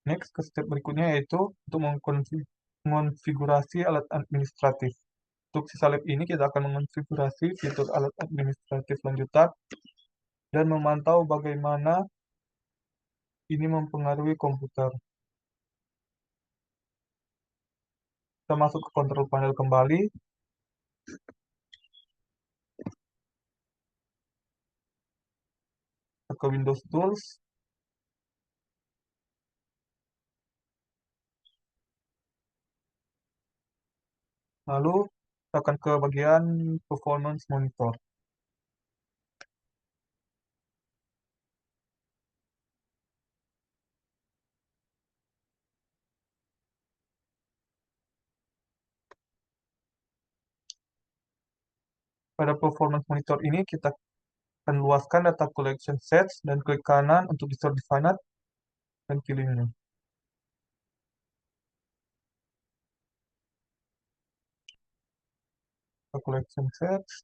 Next, ke step berikutnya yaitu untuk mengonfigurasi alat administratif. Untuk sisa lab ini kita akan mengonfigurasi fitur alat administratif lanjutan dan memantau bagaimana ini mempengaruhi komputer. Kita masuk ke control panel kembali. Kita ke Windows Tools. Lalu kita akan ke bagian Performance Monitor. Pada Performance Monitor ini kita akan luaskan data collection sets dan klik kanan untuk distort definite dan pilih new. Data collection sets,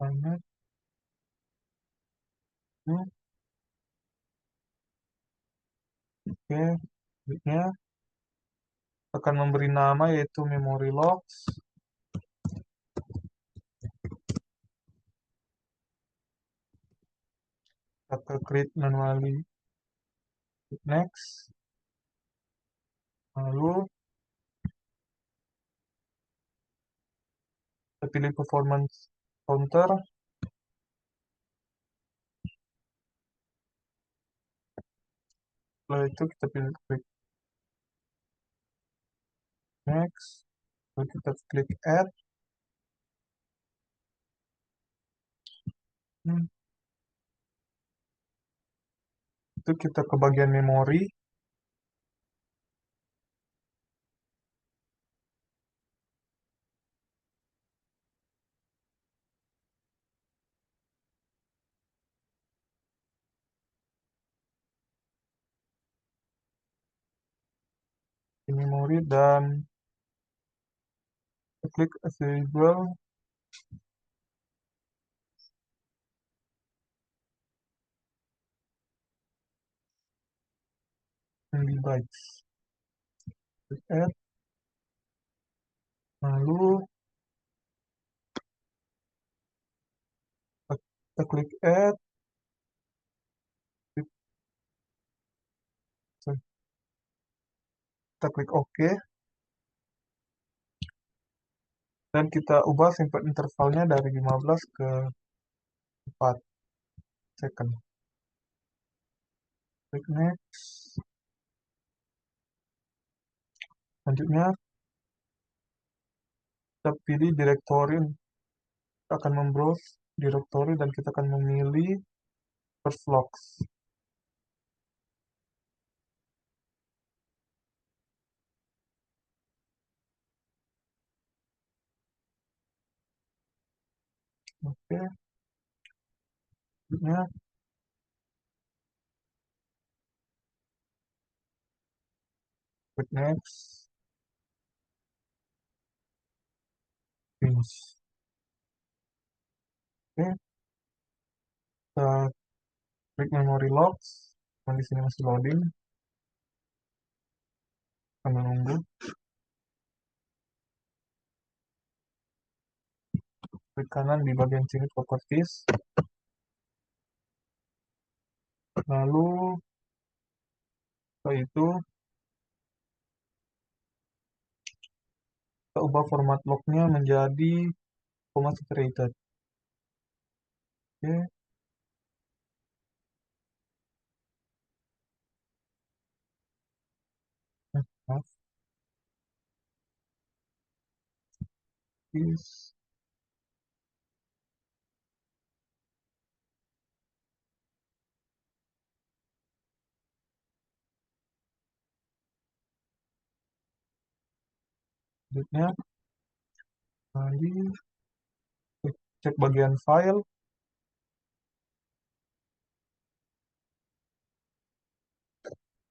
finite, new. Oke, berikutnya akan memberi nama yaitu memory logs. Kita create manually. Next. Lalu kita pilih performance counter. Setelah itu kita pilih klik next, lalu kita klik add. Hmm, itu kita ke bagian memori. Di memori dan kita klik as usual MB bytes. Klik add, lalu kita klik add, kita klik OK, dan kita ubah simpan intervalnya dari 15 ke 4 second. Klik next. Selanjutnya kita pilih directory. Kita akan membrowse directory dan kita akan memilih first logs. Oke, selanjutnya klik next, finish. Oke, kita klik memory logs. Dan di sini masih loading. Sambil menunggu. Klik kanan di bagian sini properties. Lalu setelah itu kita ubah format lognya menjadi comma separated. Oke, maaf. This. Selanjutnya kembali cek bagian file.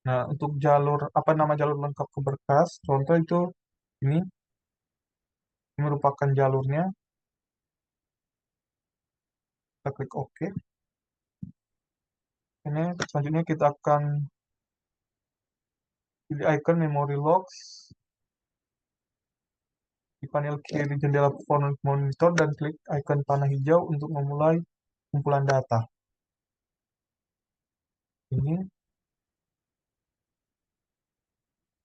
Nah, untuk jalur apa nama jalur lengkap ke berkas, contoh itu ini merupakan jalurnya. Kita klik OK. Ini selanjutnya kita akan pilih icon memory logs di panel kiri jendela monitor dan klik icon panah hijau untuk memulai kumpulan data. Ini.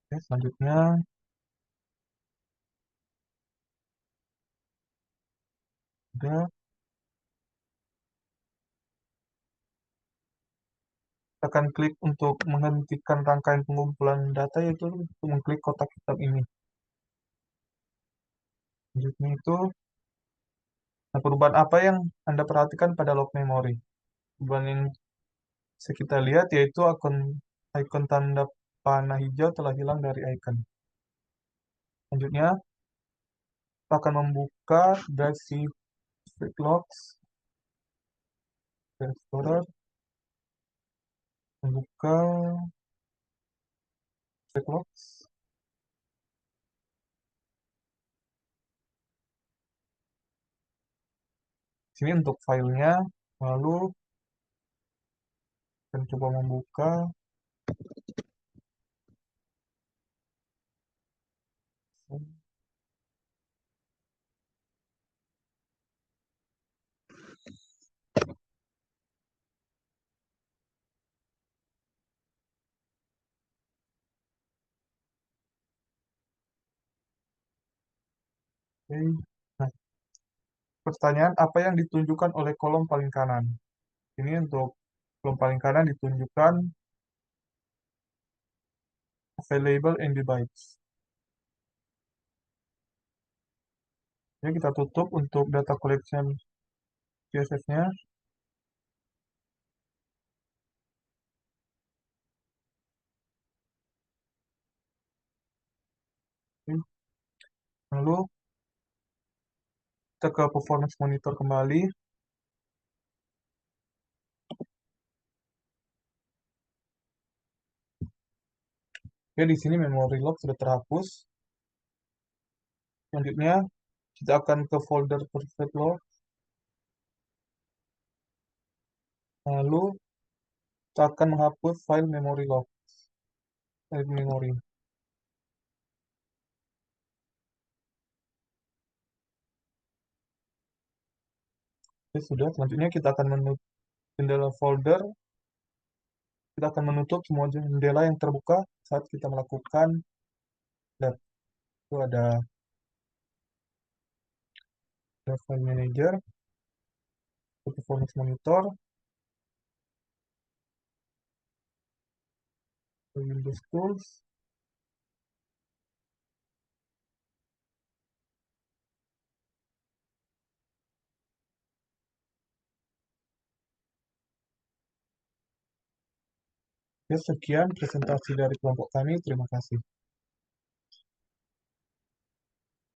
Oke, selanjutnya udah. Kita akan klik untuk menghentikan rangkaian pengumpulan data, yaitu untuk mengklik kotak hitam ini. Selanjutnya itu, nah, perubahan apa yang Anda perhatikan pada log memori? Perubahan yang bisa kita lihat yaitu icon tanda panah hijau telah hilang dari icon. Selanjutnya, kita akan membuka drive si logs, Explorer, membuka logs. Sini untuk filenya, lalu akan coba membuka. Oke. Nah, pertanyaan apa yang ditunjukkan oleh kolom paling kanan? Ini untuk kolom paling kanan ditunjukkan available in the bytes. Ini kita tutup untuk data collection CSS-nya. Lalu kita ke performance monitor kembali. Oke, di sini memory lock sudah terhapus. Selanjutnya kita akan ke folder private log. Lalu kita akan menghapus file memory log. File memory. Oke, sudah. Selanjutnya kita akan menutup jendela folder. Kita akan menutup semua jendela yang terbuka saat kita melakukan lab. Itu ada file manager, performance monitor, Windows Tools, ya, sekian presentasi dari kelompok kami. Terima kasih.